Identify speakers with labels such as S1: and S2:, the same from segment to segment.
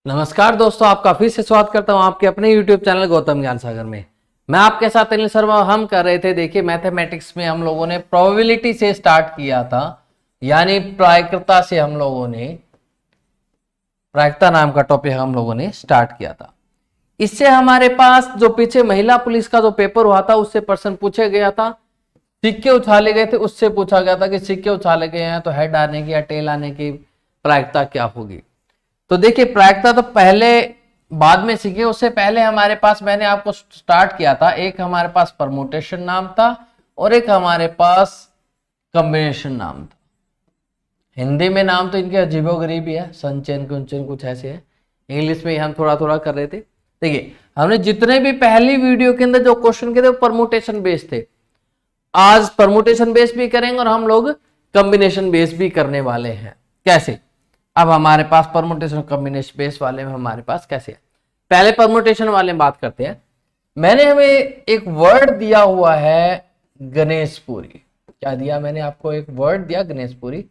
S1: नमस्कार दोस्तों, आपका फिर से स्वागत करता हूं आपके अपने YouTube चैनल गौतम ज्ञान सागर में। मैं आपके साथ अनिल शर्मा। हम कर रहे थे, देखिए मैथमेटिक्स में हम लोगों ने प्रोबेबिलिटी से स्टार्ट किया था, यानी प्रायिकता से हम लोगों ने प्रायिकता नाम का टॉपिक हम लोगों ने स्टार्ट किया था। इससे हमारे पास जो पीछे महिला पुलिस का जो पेपर हुआ था उससे प्रश्न पूछे गया था, सिक्के उछाले गए थे, उससे पूछा गया था कि सिक्के उछाले गए हैं तो हेड आने की या टेल आने की प्रायिकता क्या होगी। तो देखिए प्रायिकता तो पहले बाद में सीखे, उससे पहले हमारे पास मैंने आपको स्टार्ट किया था, एक हमारे पास परमुटेशन नाम था और एक हमारे पास कॉम्बिनेशन नाम था। हिंदी में नाम तो इनके अजीबोगरीब ही है, संचयन कुंचन कुछ ऐसे है। इंग्लिश में हम थोड़ा थोड़ा कर रहे थे। देखिए हमने जितने भी पहली वीडियो के अंदर जो क्वेश्चन किए थे वो परमुटेशन बेस्ड थे। आज परमुटेशन बेस्ड भी करेंगे और हम लोग कॉम्बिनेशन बेस्ड भी करने वाले हैं। कैसे? अब हमारे पास परमुटेशन कॉम्बिनेशन बेस वाले में हमारे पास कैसे है, पहले परमुटेशन वाले में बात करते हैं। मैंने हमें एक वर्ड दिया हुआ है गणेशपुरी। क्या दिया मैंने आपको? एक वर्ड दिया गणेशपुरी,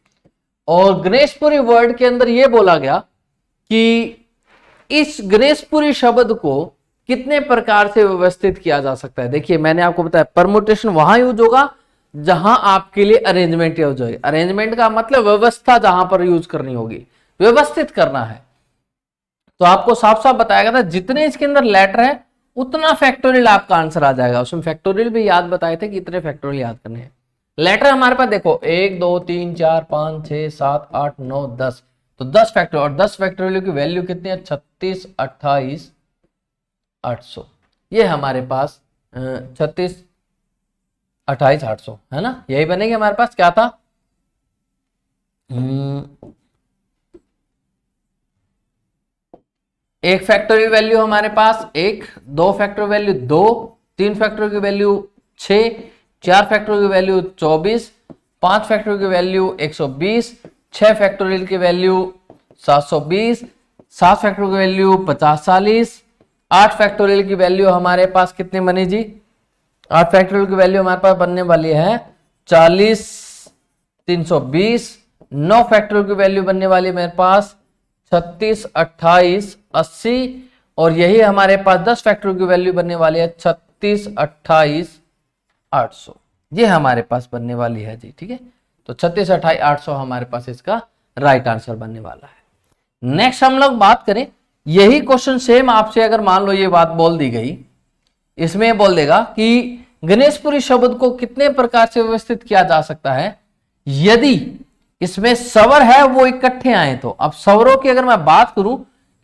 S1: और गणेशपुरी वर्ड के अंदर यह बोला गया कि इस गणेशपुरी शब्द को कितने प्रकार से व्यवस्थित किया जा सकता है। देखिए मैंने आपको बताया परमुटेशन वहां यूज होगा जहां आपके लिए अरेंजमेंट यूज होगी। अरेंजमेंट का मतलब व्यवस्था, जहां पर यूज करनी होगी, व्यवस्थित करना है। तो आपको साफ साफ बताया गया था जितने इसके अंदर लेटर है उतना फैक्टोरियल आपका आंसर आ जाएगा। उसमें फैक्टोरियल भी याद बताए थे कि इतने फैक्टोरियल याद करने हैं। लेटर हमारे पास देखो 1 2 3 4 5 6 7 8 9 10, तो 10 फैक्टोरियल, और 10 फैक्टोरियल की वैल्यू कितनी है? 36 28 800। ये हमारे पास 36 28 800 है ना, यही बनेगी हमारे पास। क्या था? एक फैक्टोरियल वैल्यू हमारे पास 1, 2 फैक्टोरियल वैल्यू 2, 3 फैक्टोरियल की वैल्यू 6, 4 फैक्टोरियल की वैल्यू 24, 5 फैक्टोरियल की वैल्यू 120, 6 फैक्टोरियल की वैल्यू 720, 7 फैक्टोरियल की वैल्यू 50 40, 8 फैक्टोरियल की वैल्यू हमारे पास कितनी बनी जी? 8 फैक्टोरियल की वैल्यू हमारे पास बनने वाली है 40 320, 9 फैक्टोरियल की वैल्यू बनने वाली है मेरे पास 36 28 80, और यही हमारे पास 10 फैक्टोरियल की वैल्यू बनने वाली है 36 28 800। ये हमारे पास बनने वाली है जी, ठीक है। तो 36 28 800 हमारे पास इसका राइट आंसर बनने वाला है। नेक्स्ट हम लोग बात करें, यही क्वेश्चन सेम आपसे अगर मान लो ये बात बोल दी गई, इसमें बोल देगा कि गणेशपुरी शब्द को कितने प्रकार से व्यवस्थित किया जा सकता है यदि इसमें स्वर है वो इकट्ठे आए तो। अब स्वरों की अगर मैं बात करूं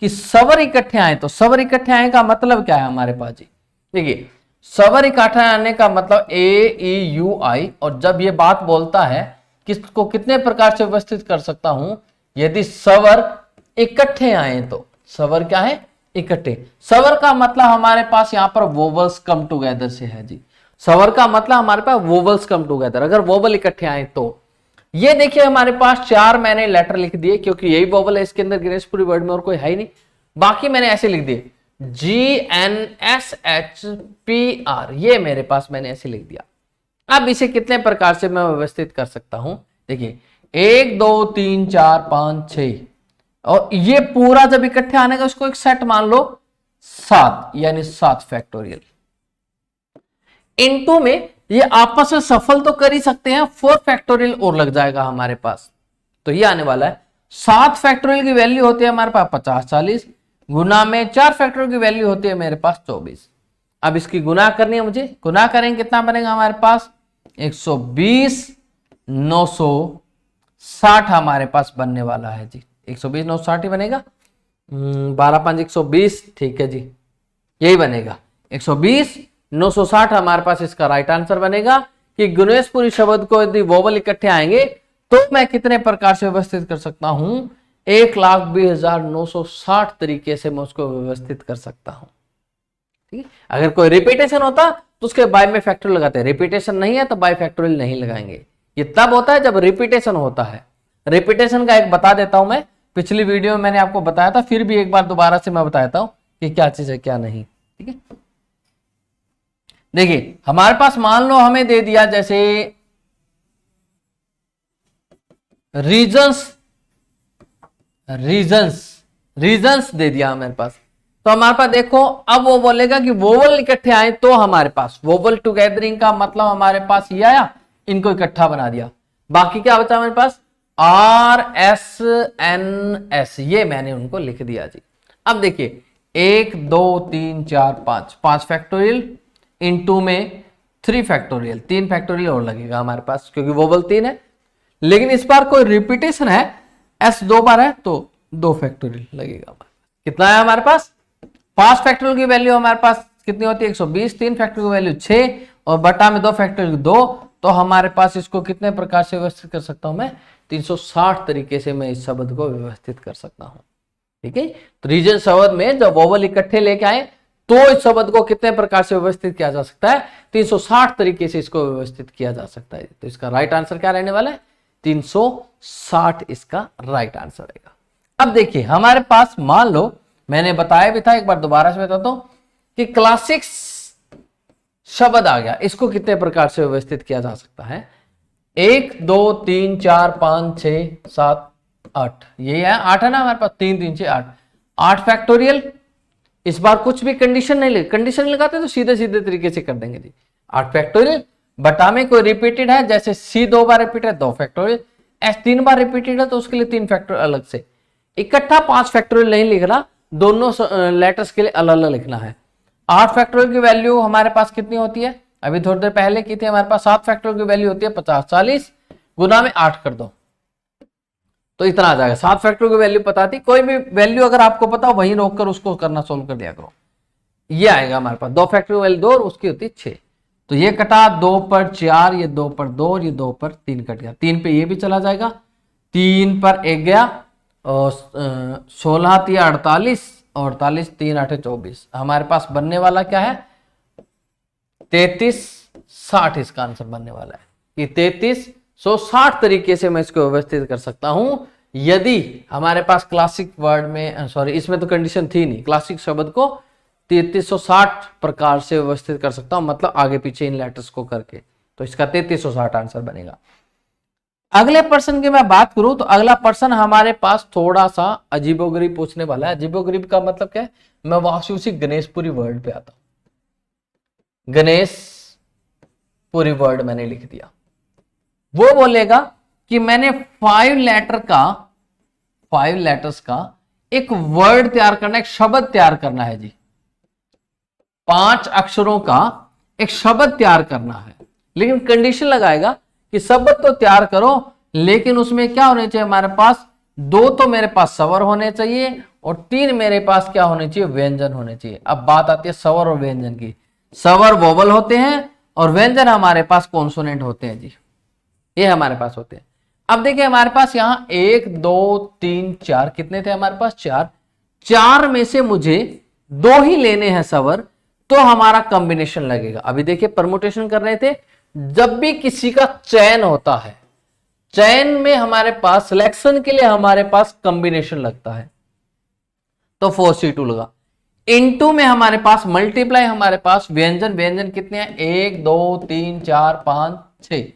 S1: कि स्वर इकट्ठे आए, तो स्वर इकट्ठे आए का मतलब क्या है हमारे पास जी? देखिए स्वर इकट्ठे आने का मतलब ए ई यू आई, और जब ये बात बोलता है किसको कितने प्रकार से व्यवस्थित कर सकता हूं यदि स्वर इकट्ठे आए तो। स्वर क्या है? इकट्ठे। स्वर का मतलब हमारे पास यहां पर वोवल्स कम टुगेदर से है जी। स्वर का मतलब हमारे पास वोवल्स कम टुगेदर, अगर वोवल इकट्ठे आए तो। ये देखिए हमारे पास 4 मैंने लेटर लिख दिए क्योंकि यही वोवल है इसके अंदर गणेशपुरी वर्ड में, और कोई है ही नहीं। बाकी मैंने ऐसे लिख दिए GNSHPR, ये मेरे पास मैंने ऐसे लिख दिया। अब इसे कितने प्रकार से मैं व्यवस्थित कर सकता हूं? देखिए 1 2 3 4 5 6, और ये पूरा जब इकट्ठे आने का उसको एक सेट मान लो 7, यानी 7 फैक्टोरियल। इनटू में ये आपस में सफल तो कर ही सकते हैं, 4 फैक्टोरियल और लग जाएगा हमारे पास, तो ये आने वाला है 7 फैक्टोरियल की वैल्यू होती है हमारे पास 50 40, गुना में 4 फैक्टोरियल की वैल्यू होती है मेरे पास 24। अब इसकी गुना करनी है मुझे, गुना करेंगे कितना बनेगा हमारे पास? 120 960 हमारे पास बनने वाला है जी। 120 960 ही बनेगा। 12 5 120, ठीक है जी, यही बनेगा 120 960 हमारे पास इसका राइट आंसर बनेगा कि गणेशपुरी शब्द को यदि वोवल इकट्ठे आएंगे तो मैं कितने प्रकार से व्यवस्थित कर सकता हूं? 1,20,960 तरीके से मैं उसको व्यवस्थित कर सकता हूं, ठीक है। अगर कोई रिपीटेशन होता तो उसके बाय में फैक्टोरियल लगाते हैं, रिपीटेशन नहीं है तो बाय फैक्टोरियल नहीं लगाएंगे। ये तब होता है जब रिपीटेशन होता है। रिपीटेशन का एक बता देता हूं मैं, पिछली वीडियो में मैंने आपको बताया था, फिर भी एक बार दोबारा से मैं बताता हूं कि क्या चीज है क्या नहीं, ठीक है। देखिए हमारे पास मान लो हमें दे दिया जैसे रीजंस रीजंस दे दिया मेरे पास। तो हमारे पास देखो, अब वो बोलेगा कि वोवल इकट्ठे आए तो हमारे पास वोवल टुगेदरिंग का मतलब हमारे पास ये आया, इनको इकट्ठा बना दिया। बाकी क्या बचा मेरे पास, RSNS, ये मैंने उनको लिख दिया जी। अब देखिए 1 2 3 4 5, 5 फैक्टोरियल इनटू में 3 फैक्टोरियल, 3 फैक्टोरियल और लगेगा हमारे पास, क्योंकि वोवल 3 है। लेकिन इस बार कोई रिपीटेशन है, S 2 बार है तो 2 फैक्टोरियल लगेगा। कितना है हमारे पास, 5 फैक्टोरियल की वैल्यू हमारे पास कितनी होती है 120, 3 फैक्टोरियल की वैल्यू 6 और बटा में 2 फैक्टोरियल 2, तो हमारे पास इसको कितने प्रकार से व्यवस्थित कर सकता हूं मैं, 360 तरीके से मैं इस शब्द को व्यवस्थित कर सकता हूं। ठीक है, तो रीजन शब्द में जब वोवल इकट्ठे लेके आए तो इस शब्द को कितने प्रकार से व्यवस्थित किया जा सकता है, 360 तरीके से इसको व्यवस्थित किया जा सकता है। तो इसका राइट आंसर क्या रहने वाला है, 360 इसका राइट आंसर रहेगा। अब देखिए हमारे पास, मान लो मैंने बताया भी था, एक बार दोबारा से बताता हूं कि क्लासिक्स शब्द आ गया, इसको कितने प्रकार से व्यवस्थित किया जा सकता है, 1 2 3 4 5 6 7 8, ये है 8 है ना हमारे पास, 3 3 6 8, 8 फैक्टोरियल। इस बार कुछ भी कंडीशन नहीं लगे, कंडीशन लगाते तो सीधे सीधे तरीके से कर देंगे जी। 8 फैक्टोरियल बटा में कोई रिपीटेड है, जैसे C 2 बार रिपीट है 2 फैक्टोरियल, S 3 बार रिपीटेड है तो उसके लिए 3 फैक्टोरियल अलग से। इकट्ठा 5 फैक्टोरियल नहीं लिखना, दोनों लेटर्स के लिए अलग अलग लिखना है। 8 फैक्टोरियल की वैल्यू हमारे पास कितनी होती है, अभी थोड़ी देर पहले की थी, हमारे पास 7 फैक्टोरियल की वैल्यू होती है 50, 40 गुना में 8 कर दो तो इतना आ जाएगा। 7 फैक्टोरियल की वैल्यू पता थी, कोई भी वैल्यू अगर आपको पता हो वहीं रोक कर उसको करना, सोल्व कर दिया करो। ये आएगा हमारे पास 2 फैक्टोरियल वैल्यू 2 और उसकी होती है 6, तो ये कटा 2 पर 4, ये 2 पर 2 और ये 2 पर 3 कट गया, 3 पे ये भी चला जाएगा, 3 पर 1 गया और 16 3 48 और 48 3 8 24, हमारे पास बनने वाला क्या है 33 60, इसका आंसर बनने वाला है कि 3360 तरीके से मैं इसको व्यवस्थित कर सकता हूं। यदि हमारे पास क्लासिक वर्ड में, सॉरी इसमें तो कंडीशन थी नहीं, क्लासिक शब्द को 3360 प्रकार से व्यवस्थित कर सकता हूं, मतलब आगे पीछे इन लेटर्स को करके, तो इसका 3360 आंसर बनेगा। अगले पर्सन की मैं बात करूं तो अगला पर्सन हमारे पास थोड़ा सा अजीबोगरीब पूछने वाला है। अजीबोगरीब का मतलब क्या है, मैं वापसी उसी गणेशपुरी वर्ड पे आता हूं। गणेशपुरी वर्ड मैंने लिख दिया, वो बोलेगा कि मैंने 5 लेटर्स का एक वर्ड तैयार करना, एक शब्द तैयार करना है जी, 5 अक्षरों का एक शब्द तैयार करना है, लेकिन कंडीशन लगाएगा कि शब्द तो तैयार करो लेकिन उसमें क्या होने चाहिए हमारे पास, 2 तो मेरे पास स्वर होने चाहिए और 3 मेरे पास क्या होने चाहिए, व्यंजन होने चाहिए। अब बात आती है स्वर और व्यंजन की। स्वर वोवल होते हैं और व्यंजन हमारे पास कॉन्सोनेंट होते हैं जी, ये हमारे पास होते हैं। अब देखिए हमारे पास यहां 1 2 3 4 कितने थे हमारे पास, 4 में से मुझे 2 ही लेने हैं स्वर, तो हमारा कॉम्बिनेशन लगेगा। अभी देखिए परमुटेशन कर रहे थे, जब भी किसी का चयन होता है, चयन में हमारे पास सिलेक्शन के लिए हमारे पास कॉम्बिनेशन लगता है, तो 4C2 लगा। इनटू में हमारे पास मल्टीप्लाई, हमारे पास व्यंजन कितने हैं 1 2 3 4 5 6,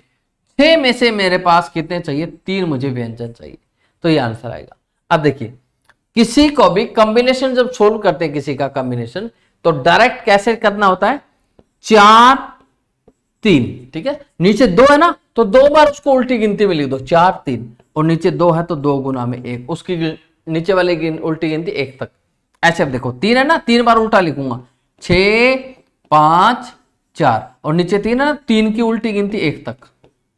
S1: 6 में से मेरे पास कितने चाहिए, 3 मुझे व्यंजन चाहिए, तो ये आंसर आएगा। अब देखिए किसी को भी कॉम्बिनेशन जब सोल्व करते हैं किसी का कॉम्बिनेशन, तो डायरेक्ट कैसे करना होता है, 4 3, ठीक है, नीचे 2 है ना तो 2 बार उसको उल्टी गिनती में लिख दो, 4 3 और नीचे 2 है तो 2 गुना में 1, उसकी नीचे वाले उल्टी गिनती 1 तक। ऐसे अब देखो 3 है ना, 3 बार उल्टा लिखूंगा, 6 5 4 और नीचे 3 है ना, 3 की उल्टी गिनती 1 तक,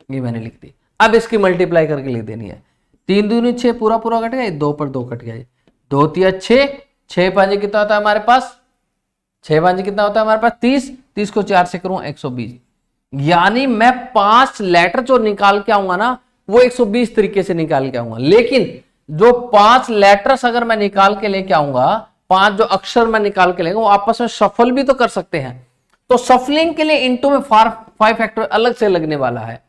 S1: ये मैंने लिख दी। अब इसकी मल्टीप्लाई करके लिख देनी है, 3 दूनी 6 पूरा पूरा कट गया, 2 पर 2 कट गया, 2 3 6, 6 5 कितना होता है हमारे पास, 6 5 कितना होता है हमारे पास 30, 30 को 4 से करूं 120, यानी मैं 5 लेटर जो निकाल के आऊंगा ना वो 120 तरीके से निकाल के आऊंगा। लेकिन जो 5 लेटर्स अगर मैं निकाल के लेके आऊंगा, 5 जो अक्षर मैं निकाल के लेंगे, वो आपस में सफल भी तो कर सकते हैं, तो सफलिंग के लिए इनटू में 5 फैक्टर अलग से लगने वाला है,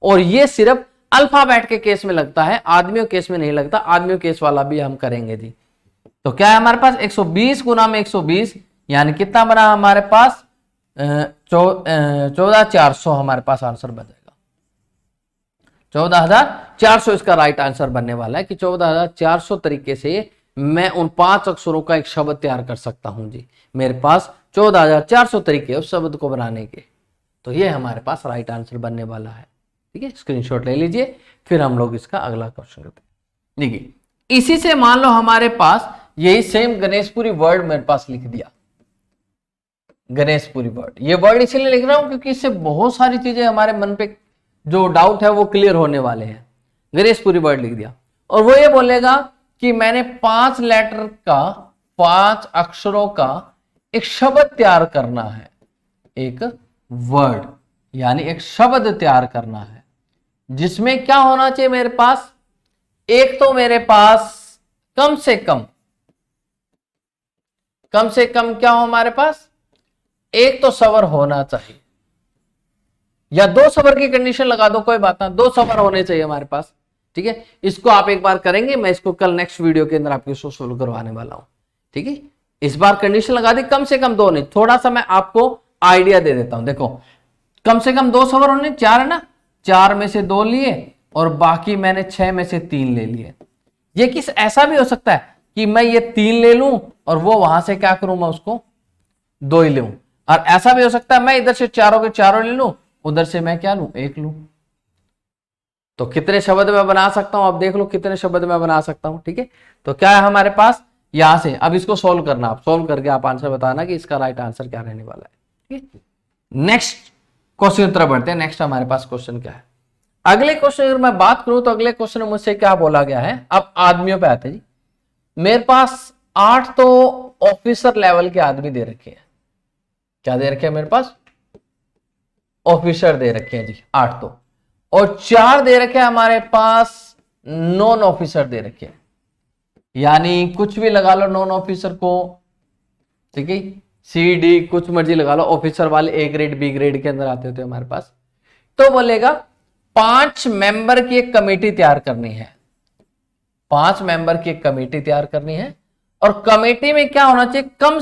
S1: और ये सिर्फ अल्फाबेट के केस में लगता है, आदमियों केस में नहीं लगता। आदमियों केस वाला भी हम करेंगे जी। तो क्या है हमारे पास 120 गुना में 120, यानी कितना बना हमारे पास 14,400 हमारे पास आंसर बन जाएगा। 14,400 इसका राइट आंसर बनने वाला है कि 14,400 तरीके से मैं उन 5 अक्षरों का एक शब्द तैयार कर सकता हूं जी। मेरे पास 14,400 तरीके उस शब्द को बनाने के। तो ये हमारे पास राइट आंसर बनने वाला है। ठीक है, स्क्रीनशॉट ले लीजिए, फिर हम लोग इसका अगला क्वेश्चन करते हैं। देखिए, इसी से मान लो हमारे पास यही सेम गणेशपुरी वर्ड मेरे पास लिख दिया, गणेशपुरी वर्ड। ये वर्ड इसलिए लिख रहा हूं क्योंकि इससे बहुत सारी चीजें हमारे मन पे जो डाउट है वो क्लियर होने वाले हैं। गणेशपुरी वर्ड लिख दिया और वो ये बोलेगा कि मैंने 5 लेटर का 5 अक्षरों का एक शब्द तैयार करना है, एक वर्ड यानी एक शब्द तैयार करना है, जिसमें क्या होना चाहिए मेरे पास, एक तो मेरे पास कम से कम क्या हो हमारे पास, एक तो स्वर होना चाहिए या 2 स्वर की कंडीशन लगा दो, कोई बात ना, 2 स्वर होने चाहिए हमारे पास। ठीक है, इसको आप एक बार करेंगे, मैं इसको कल नेक्स्ट वीडियो के अंदर आपको इसको सोल्व करवाने वाला हूं। ठीक है, इस बार कंडीशन लगा दी कम से कम 2 नहीं, थोड़ा सा मैं आपको आइडिया दे देता हूं। देखो, कम से कम 2 स्वर होने, 4 है ना, 4 में से 2 लिए और बाकी मैंने 6 में से 3 ले लिए। ये किस ऐसा भी हो सकता है कि मैं ये 3 ले लूं और वो वहां से क्या करूं, मैं उसको 2 ही लूं, और ऐसा भी हो सकता है मैं इधर से चारों के चारों ले लूं, उधर से मैं क्या लूं, 1 लूं। तो कितने शब्द मैं बना सकता हूं, आप देख लो कितने शब्द मैं बना सकता हूं। ठीक है, तो क्या है हमारे पास यहां से, अब इसको सोल्व करना, आप सोल्व करके आप आंसर बताना कि इसका राइट आंसर क्या रहने वाला है। ठीक है, नेक्स्ट क्वेश्चन की तरफ बढ़ते हैं। नेक्स्ट हमारे पास क्वेश्चन क्या है, अगले क्वेश्चन अगर मैं बात करूं तो अगले क्वेश्चन में मुझसे क्या बोला गया है, अब आदमियों पे आते हैं जी। मेरे पास 8 तो ऑफिसर लेवल के आदमी दे रखे हैं, क्या दे रखे हैं मेरे पास, ऑफिसर दे रखे हैं जी 8 तो, और 4 दे रखे हैं हमारे पास नॉन ऑफिसर दे रखे हैं, यानी कुछ भी लगा लो नॉन ऑफिसर को। ठीक है, सी डी कुछ मर्जी लगा लो, ऑफिसर वाले ए ग्रेड बी ग्रेड के अंदर आते होते हमारे पास। तो बोलेगा 5 मेंबर की एक कमेटी तैयार करनी है, 5 मेंबर की एक कमेटी तैयार करनी है, और कमेटी में क्या होना चाहिए, कम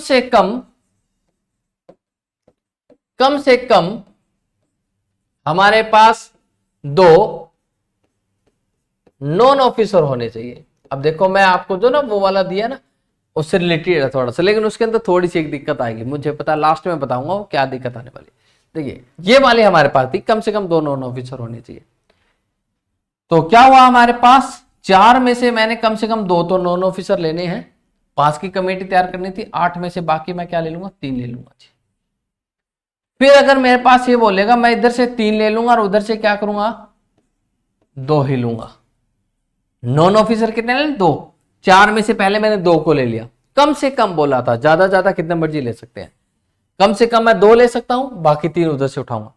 S1: से कम हमारे पास 2 नॉन ऑफिसर होने चाहिए। अब देखो मैं आपको जो ना वो वाला दिया ना उससे रिलेटेड है थोड़ा सा, लेकिन उसके अंदर थोड़ी सी एक दिक्कत आएगी, मुझे पता, लास्ट में बताऊंगा वो क्या दिक्कत आने वाली। देखिए ये वाली हमारे पास थी, कम से कम 2 नॉन ऑफिसर होने चाहिए। तो क्या हुआ हमारे पास, 4 में से मैंने कम से कम 2 तो नॉन ऑफिसर लेने हैं, 5 की कमेटी तैयार करनी थी, 8 में से बाकी मैं क्या ले लूंगा, 3 ले लूंगा जी। फिर अगर मेरे पास ये बोलेगा मैं इधर से 3 ले लूंगा और उधर से क्या करूंगा, 2 ही लूंगा। नॉन ऑफिसर कितने ले, 2, 4 में से पहले मैंने 2 को ले लिया, कम से कम बोला था, ज्यादा कितने मर्जी ले सकते हैं, कम से कम मैं 2 ले सकता हूं, बाकी 3 उधर से उठाऊंगा,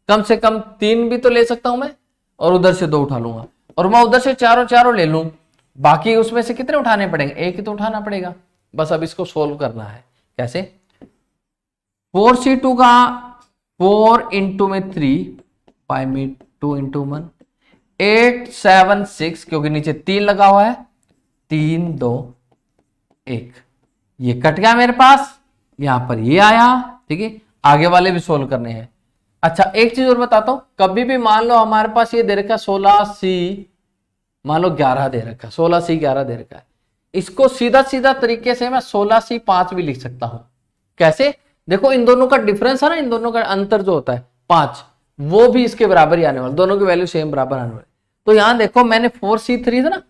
S1: कम से कम 3 भी तो ले सकता हूं मैं और उधर से 2 उठा लूंगा, और मैं उधर से चारों ले लूं, बाकी उसमें से कितने उठाने पड़ेंगे, 1 ही तो उठाना पड़ेगा। बस अब इसको सोल्व करना है, कैसे, 4C2 का 4 इंटू में 3 5 में 2 इंटू 1 8 7 6, क्योंकि नीचे 3 लगा हुआ है, 3 2 1, ये कट गया मेरे पास, यहां पर ये आया। ठीक है, आगे वाले भी सोल्व करने हैं। अच्छा एक चीज और बताता हूं, कभी भी मान लो हमारे पास ये दे रखा 16C, मान लो 11 दे रखा, 16C 11 दे रखा है, इसको सीधा तरीके से मैं 16C 5 भी लिख सकता हूं। कैसे, देखो इन दोनों का डिफरेंस है ना, इन दोनों का अंतर जो होता है 5, वो भी इसके बराबर ही आने वाला, दोनों की वैल्यू सेम बराबर आने वाली। तो यहां देखो मैंने 4C3 था ना,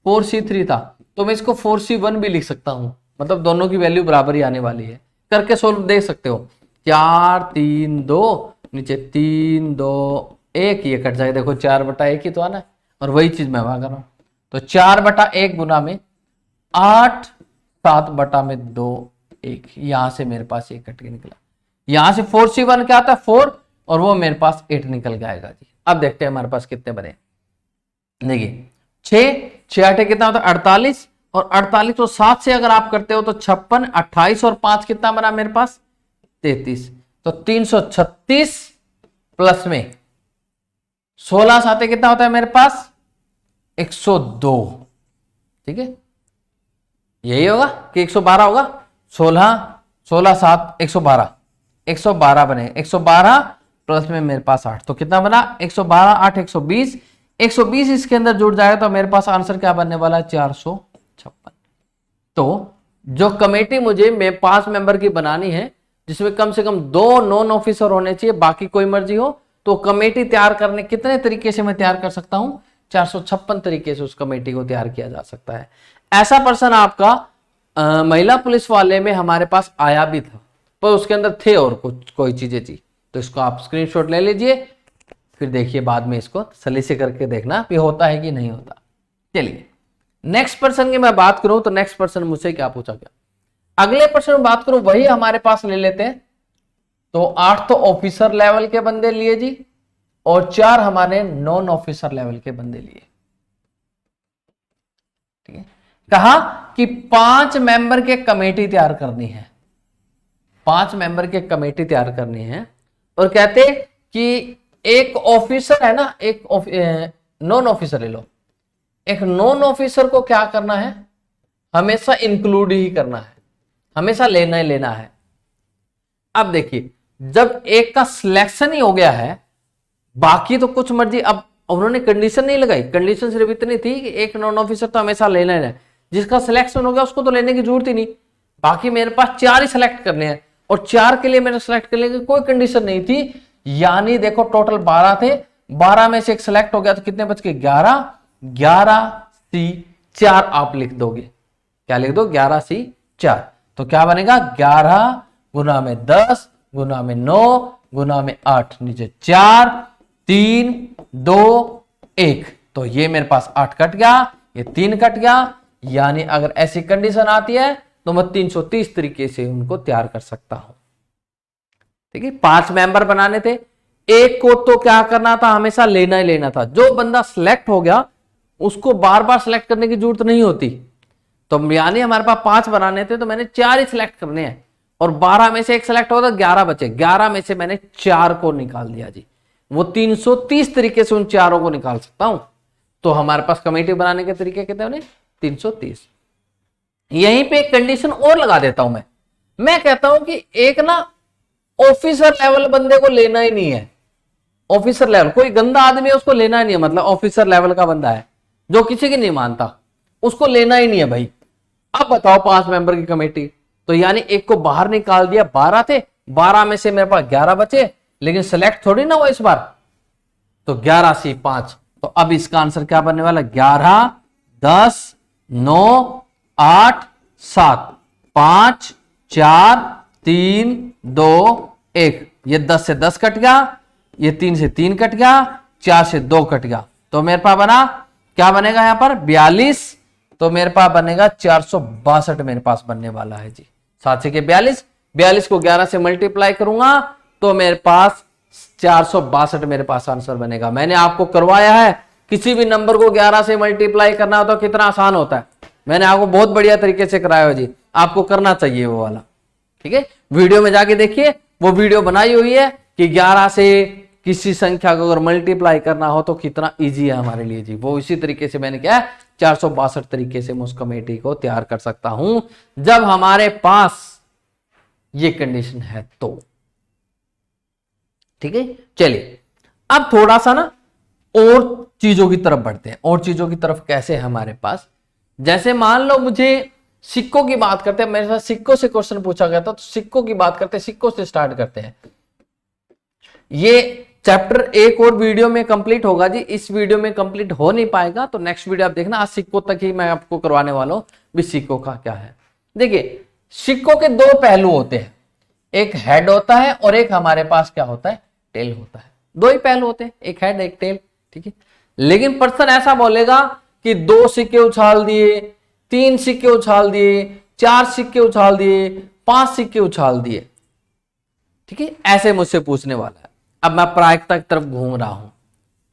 S1: 4C3 था, तो मैं इसको 4C1 भी लिख सकता हूं, मतलब दोनों की वैल्यू बराबर ही आने वाली है। करके सोल्व देख सकते हो, 4 3 2 नीचे 3 2 1, ये कट जाए, देखो 4/1 ही तो आना है, और वही चीज मैं वहां कर रहा हूं। तो 4/1 गुना में 8 7/2 1, यहां से मेरे पास ये कट के निकला, यहां से 4C1 क्या आता है 4, और वो मेरे पास 8 निकल के आएगा जी। अब देखते हैं हमारे पास कितने बने, देखिए 6 8 कितना होता है 48, और 48 को 7 से अगर आप करते हो तो 56, 28 और 5 कितना बना मेरे पास 33, तो 336 प्लस में 16 साथ कितना होता है मेरे पास 102। ठीक है, यही होगा कि 112 होगा, 16 7 112 बने, 112 प्लस में मेरे पास 8, तो कितना बना 112 8 120 इसके अंदर जुड़ जाएगा, तो मेरे पास आंसर क्या बनने वाला है 456। तो जो कमेटी मुझे 5 मेंबर की बनानी है, जिसमें कम से कम 2 नॉन ऑफिसर होने चाहिए, बाकी कोई मर्जी हो, तो कमेटी तैयार करने कितने तरीके से मैं तैयार कर सकता हूं? 456 तरीके से उस कमेटी को तैयार किया जा सकता है। ऐसा पर्सन आपका महिला पुलिस वाले में हमारे पास आया भी था, पर उसके अंदर थे और कुछ कोई चीजें थी। तो इसको आप स्क्रीनशॉट ले लीजिए, फिर देखिए बाद में इसको सली से करके देखना भी होता है कि नहीं होता। चलिए नेक्स्ट पर्सन की मैं बात करूं तो नेक्स्ट पर्सन मुझसे क्या पूछा गया, अगले पर्सन में बात करूं, वही हमारे पास ले लेते हैं। तो 8 तो ऑफिसर लेवल के बंदे लिए जी, और 4 हमारे नॉन ऑफिसर लेवल के बंदे लिए। ठीक है, कहा कि 5 मेंबर के कमेटी तैयार करनी है, 5 मेंबर के कमेटी तैयार करनी है, और कहते कि एक ऑफिसर है ना, एक नॉन ऑफिसर ले लो, एक नॉन ऑफिसर को क्या करना है? हमेशा इंक्लूड ही करना है, हमेशा लेना ही लेना है। अब देखिए, जब एक का सिलेक्शन ही हो गया है, बाकी तो कुछ मर्जी, अब उन्होंने कंडीशन नहीं लगाई, कंडीशन सिर्फ इतनी थी कि एक नॉन ऑफिसर तो हमेशा लेना ही है, जिसका सिलेक्शन हो गया उसको तो लेने की जरूरत ही नहीं। बाकी मेरे पास 4 ही सिलेक्ट करने हैं, और 4 के लिए मैंने सिलेक्ट करने की कोई कंडीशन नहीं थी। यानी देखो टोटल 12 थे, 12 में से एक सिलेक्ट हो गया तो कितने बच के? 11। 11C4 आप लिख दोगे, क्या लिख दो? 11C4। तो क्या बनेगा? 11 गुना में 10 गुना में 9 गुना में 8, नीचे 4 3 2 1। तो ये मेरे पास 8 कट गया, ये 3 कट गया। यानी अगर ऐसी कंडीशन आती है तो मैं 330 तरीके से उनको तैयार कर सकता हूं। ठीक है, 5 मेंबर बनाने थे, एक को तो क्या करना था? हमेशा लेना ही लेना था। जो बंदा सिलेक्ट हो गया उसको बार बार सिलेक्ट करने की जरूरत नहीं होती। तो यानी हमारे पास 5 बनाने थे, तो मैंने 4 ही सिलेक्ट करने हैं, और 12 में से एक सिलेक्ट होगा तो 11 बचे। 11 में से मैंने 4 को निकाल दिया जी, वो 330 तरीके से उन 4 को निकाल सकता हूं। तो हमारे पास कमेटी बनाने के तरीके कितने बने? 330। यहीं पे एक कंडीशन और लगा देता हूं मैं कहता हूं कि एक ना ऑफिसर लेवल बंदे को लेना ही नहीं है। ऑफिसर लेवल, कोई गंदा आदमी है उसको लेना ही नहीं है, मतलब ऑफिसर लेवल का बंदा है जो किसी की नहीं मानता, उसको लेना ही नहीं है भाई। अब बताओ 5 मेंबर की कमेटी, तो यानी एक को बाहर निकाल दिया, 12 थे, 12 में से मेरे पास 11 बचे, लेकिन सिलेक्ट थोड़ी ना हुआ इस बार, तो 11C5। तो अब इसका आंसर क्या बनने वाला? 11 10 9 8 7 5 4 3 2 1। ये 10 से 10 कट गया, ये 3 से 3 कट गया, 4 से 2 कट गया, तो मेरे पास बना क्या बनेगा यहां पर? 42। तो मेरे पास बनेगा 462 मेरे पास बनने वाला है जी। 7 से 42, 42 को 11 से मल्टीप्लाई करूंगा तो मेरे पास 462 मेरे पास आंसर बनेगा। मैंने आपको करवाया है, किसी भी नंबर को 11 से मल्टीप्लाई करना हो तो कितना आसान होता है, मैंने आपको बहुत बढ़िया तरीके से कराया हो जी, आपको करना चाहिए वो वाला। ठीक है, वीडियो में जाके देखिए, वो वीडियो बनाई हुई है कि 11 से किसी संख्या को अगर मल्टीप्लाई करना हो तो कितना इजी है हमारे लिए जी। वो इसी तरीके से मैंने क्या है, 462 तरीके से मैं उस कमेटी को तैयार कर सकता हूं जब हमारे पास ये कंडीशन है तो। ठीक है, चलिए अब थोड़ा सा ना और चीजों की तरफ बढ़ते हैं। और चीजों की तरफ कैसे है हमारे पास? जैसे मान लो मुझे सिक्कों की बात करते हैं, मेरे साथ सिक्कों से क्वेश्चन पूछा गया था, तो सिक्कों की बात करते हैं, सिक्कों से स्टार्ट करते हैं। ये चैप्टर एक और वीडियो में कंप्लीट होगा जी, इस वीडियो में कंप्लीट हो नहीं पाएगा, तो नेक्स्ट वीडियो आप देखना। आज सिक्कों तक ही मैं आपको करवाने वाला हूं भी सिक्कों का क्या है। देखिए, सिक्कों के 2 पहलू होते हैं, एक हेड होता है और एक हमारे पास क्या होता है? टेल होता है। 2 ही पहलू होते हैं, एक हेड एक टेल। ठीक है, लेकिन पर्सन ऐसा बोलेगा कि 2 सिक्के उछाल दिए, 3 सिक्के उछाल दिए, 4 सिक्के उछाल दिए, 5 सिक्के उछाल दिए। ठीक है, ऐसे मुझसे पूछने वाला है। अब मैं प्रायिकता की तरफ घूम रहा हूं,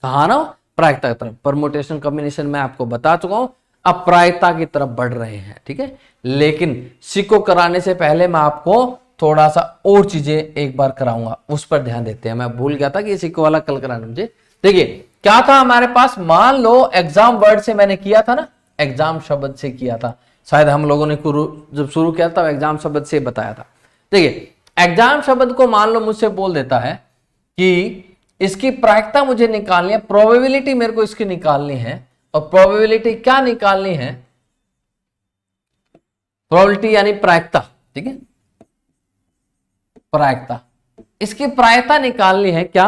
S1: कहा ना, प्रायिकता की तरफ। परमुटेशन कॉम्बिनेशन में आपको बता चुका हूं, अब प्रायिकता की तरफ बढ़ रहे हैं। ठीक है, लेकिन सिक्को कराने से पहले मैं आपको थोड़ा सा और चीजें एक बार कराऊंगा, उस पर ध्यान देते हैं। मैं भूल गया था कि ये सिक्को वाला कल कराना मुझे। देखिए क्या था हमारे पास, मान लो एग्जाम वर्ड से मैंने किया था ना, एग्जाम शब्द से किया था, शायद हम लोगों ने जब शुरू किया था एग्जाम शब्द से बताया था। देखिए, एग्जाम शब्द को मान लो मुझसे बोल देता है कि इसकी प्रायिकता मुझे निकालनी है, प्रोबेबिलिटी मेरे को इसकी निकालनी है, और प्रोबेबिलिटी क्या निकालनी है? प्रोबेबिलिटी यानी प्रायिकता, ठीक है, प्रायिकता। इसकी प्रायिकता निकालनी है क्या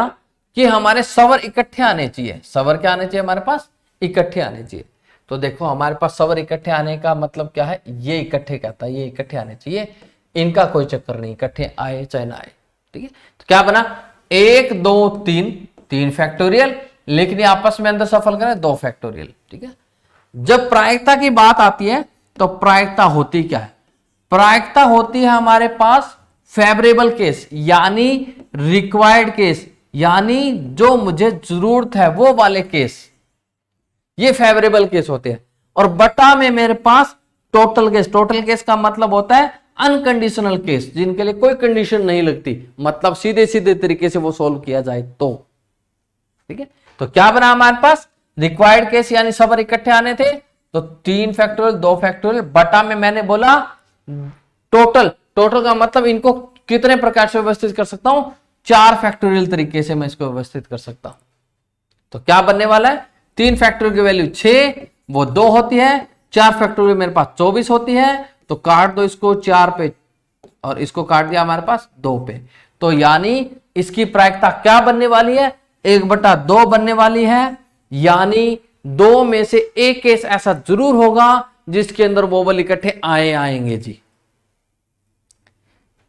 S1: कि हमारे सवर इकट्ठे आने चाहिए। सवर क्या आने चाहिए हमारे पास? इकट्ठे आने चाहिए। तो देखो हमारे पास सवर इकट्ठे आने का मतलब क्या है, ये इकट्ठे कहता है, ये इकट्ठे आने चाहिए, इनका कोई चक्कर नहीं, इकट्ठे आए चाहे ना आए, ठीक है। तो क्या बना, 1 2 3, 3 फैक्टोरियल, लेकिन ये आपस में अंदर सफल करें 2 फैक्टोरियल, ठीक है। जब प्रायिकता की बात आती है तो प्रायिकता होती क्या है? प्रायिकता होती है हमारे पास फेवरेबल केस यानी रिक्वायर्ड केस, यानी जो मुझे जरूरत है वो वाले केस, ये फेवरेबल केस होते हैं। और बटा में मेरे पास टोटल केस। टोटल केस का मतलब होता है अनकंडीशनल केस, जिनके लिए कोई कंडीशन नहीं लगती, मतलब सीधे सीधे तरीके से वो सोल्व किया जाए तो, ठीक है। तो क्या बना हमारे पास, रिक्वायर्ड केस यानी सबर इकट्ठे आने थे, तो 3 फैक्टोरियल 2 फैक्टोरियल, बटा में मैंने बोला टोटल। टोटल का मतलब इनको कितने प्रकार से व्यवस्थित कर सकता हूं, 4 फैक्टोरियल तरीके से मैं इसको व्यवस्थित कर सकता हूं। तो क्या बनने वाला है, 3 फैक्टोरियल की वैल्यू 6, वो 2 होती है, 4 फैक्टोरियल मेरे पास 24 होती है, तो काट दो इसको 4 पे और इसको काट दिया हमारे पास 2 पे। तो यानी इसकी प्रायिकता क्या बनने वाली है, 1/2 बनने वाली है, यानी 2 में से एक केस ऐसा जरूर होगा जिसके अंदर वोवल इकट्ठे आएंगे जी।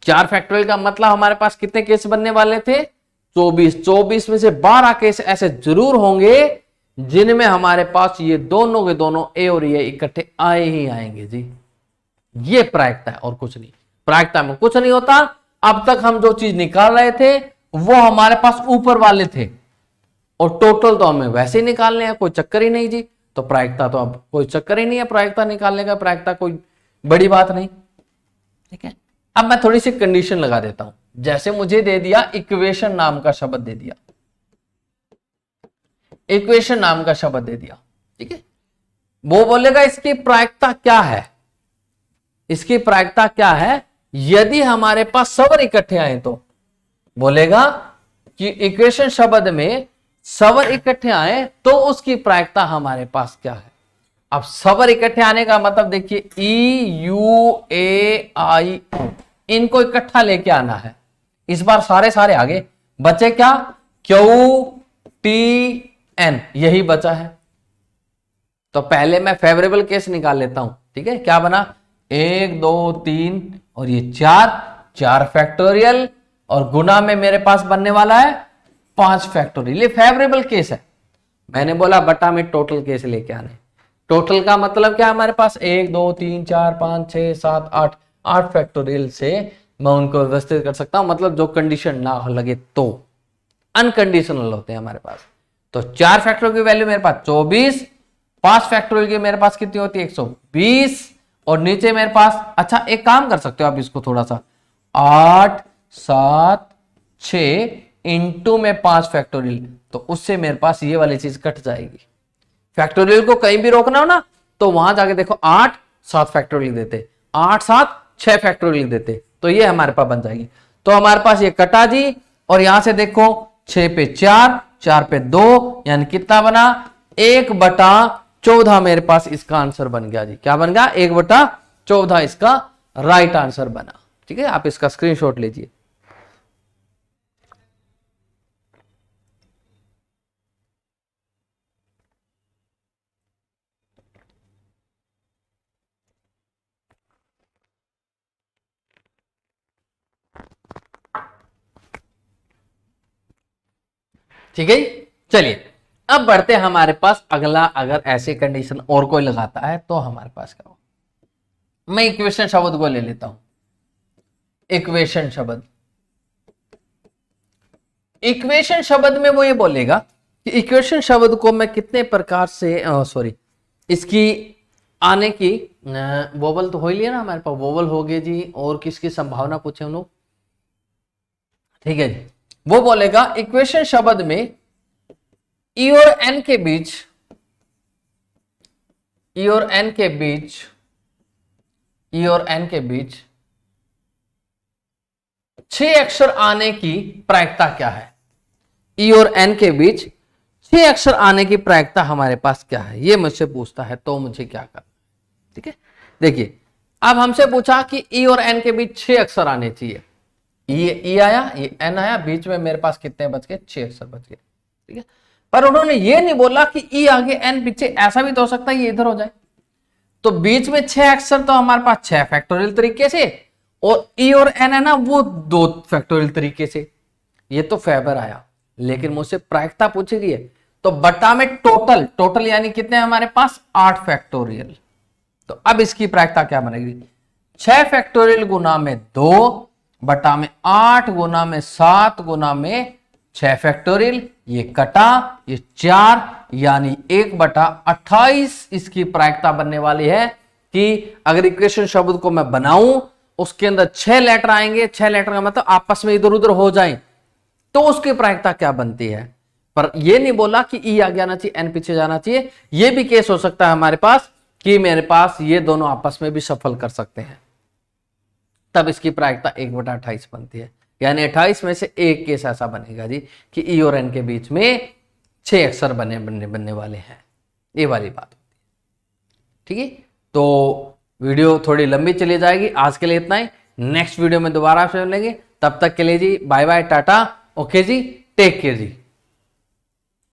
S1: 4 फैक्टोरियल का मतलब हमारे पास कितने केस बनने वाले थे, 24। 24 में से 12 केस ऐसे जरूर होंगे जिनमें हमारे पास ये दोनों के दोनों ए और ये इकट्ठे आए ही आएंगे जी। ये प्रायिकता है और कुछ नहीं। प्रायिकता में कुछ नहीं होता। अब तक हम जो चीज निकाल रहे थे वो हमारे पास ऊपर वाले थे, और टोटल तो हमें वैसे ही निकालने हैं, कोई चक्कर ही नहीं जी। तो प्रायिकता तो अब कोई चक्कर ही नहीं है प्रायिकता निकालने का, प्रायिकता कोई बड़ी बात नहीं, ठीक है। अब मैं थोड़ी सी कंडीशन लगा देता हूं। जैसे मुझे दे दिया इक्वेशन नाम का शब्द दे दिया, इक्वेशन नाम का शब्द दे दिया, ठीक है। वो बोलेगा इसकी प्रायिकता क्या है, इसकी प्रायिकता क्या है यदि हमारे पास सवर इकट्ठे आए, तो बोलेगा कि इक्वेशन शब्द में सवर इकट्ठे आए तो उसकी प्रायिकता हमारे पास क्या है। अब सवर इकट्ठे आने का मतलब देखिए, EUAIO, इनको इकट्ठा लेके आना है। इस बार सारे आगे बचे क्या, QTN, यही बचा है। तो पहले मैं फेवरेबल केस निकाल लेता हूं, ठीक है। क्या बना, 1 2 3 और ये 4 फैक्टोरियल, और गुना में मेरे पास बनने वाला है 5 फैक्टोरियल। ये फेवरेबल केस है। मैंने बोला बटा में टोटल केस लेके आने। टोटल का मतलब क्या है हमारे पास, 1 2 3 4 5 6 7 8 फैक्टोरियल से मैं उनको व्यवस्थित कर सकता हूं, मतलब जो कंडीशन ना लगे तो। अनकंडीशनल होते हैं हमारे पास। तो 4 फैक्टोरियल की वैल्यू मेरे पास 24, 5 फैक्टोरियल की मेरे पास कितनी होती है 120, और नीचे मेरे पास, अच्छा एक काम कर सकते हो आप इसको थोड़ा सा, 8 7 6 इंटू में 5 फैक्टोरियल, तो उससे मेरे पास ये वाली चीज कट जाएगी। फैक्टोरियल को कहीं भी रोकना हो ना तो वहां जाके देखो 8 7 फैक्टोरियल देते, 8 7 6 फैक्टोरियल देते, तो ये हमारे पास बन जाएगी। तो हमारे पास ये कटा जी, और यहां से देखो 6 पे 4, 4 पे 2, यानी कितना बना, 1/14 मेरे पास इसका आंसर बन गया जी। क्या बन गया, 1/14 इसका राइट आंसर बना, ठीक है। आप इसका स्क्रीनशॉट लीजिए। ठीक है, चलिए अब बढ़ते हैं हमारे पास अगला। अगर ऐसे कंडीशन और कोई लगाता है तो हमारे पास क्या हो, मैं इक्वेशन शब्द को ले लेता हूं। इक्वेशन शब्द, इक्वेशन शब्द में वो ये बोलेगा कि इक्वेशन शब्द को मैं कितने प्रकार से, सॉरी, इसकी आने की वोवल तो हो ही लिया ना हमारे पास, वोवल हो गए जी, और किसकी संभावना पूछे हम लोग, ठीक है जी। वो बोलेगा इक्वेशन शब्द में ई और एन के बीच, ई और एन के बीच, ई और एन के बीच 6 अक्षर आने की प्रायिकता क्या है। ई और एन के बीच 6 अक्षर आने की प्रायिकता हमारे पास क्या है, ये मुझसे पूछता है, तो मुझे क्या करना, ठीक है। देखिए अब हमसे पूछा कि ई और एन के बीच 6 अक्षर आने चाहिए। ई आया, ये एन आया, बीच में मेरे पास कितने बच गए? 6 अक्षर बच गए। ठीक है, पर उन्होंने ये नहीं बोला कि ई आगे एन पीछे। ऐसा भी तो हो सकता है ये इधर हो जाए। तो बीच में 6 अक्षर तो हमारे पास 6 फैक्टोरियल तरीके से, और ई और एन है ना वो 2 फैक्टोरियल तरीके से। ये तो फेबर आया, लेकिन मुझसे प्रायिकता पूछी गई है, तो बटा में टोटल यानी कितने हमारे पास? 8 फैक्टोरियल। तो अब इसकी प्रायिकता क्या बनेगी? 6 फैक्टोरियल गुना में 2 बटा में 8 गुना में 7 गुना में 6 फैक्टोरियल, ये कटा, ये 4 यानी 1/28 इसकी प्रायिकता बनने वाली है। कि अगर इक्वेशन शब्द को मैं बनाऊं, उसके अंदर 6 लेटर आएंगे, 6 लेटर का मतलब आपस में इधर उधर हो जाएं, तो उसकी प्रायिकता क्या बनती है। पर यह नहीं बोला कि ई आगे आना चाहिए, एन पीछे जाना चाहिए। यह भी केस हो सकता है हमारे पास कि मेरे पास ये दोनों आपस में भी सफल कर सकते हैं, तब इसकी प्रायिकता 1/28 बनती है। यानी 28 में से एक केस ऐसा बनेगा जी कि ई और एन के बीच में 6 अक्षर बनने वाले हैं। ये वाली बात होती है। ठीक है, तो वीडियो थोड़ी लंबी चली जाएगी, आज के लिए इतना ही। नेक्स्ट वीडियो में दोबारा आपसे मिलेंगे, तब तक के लिए जी बाय बाय, टाटा, ओके जी, टेक केयर जी।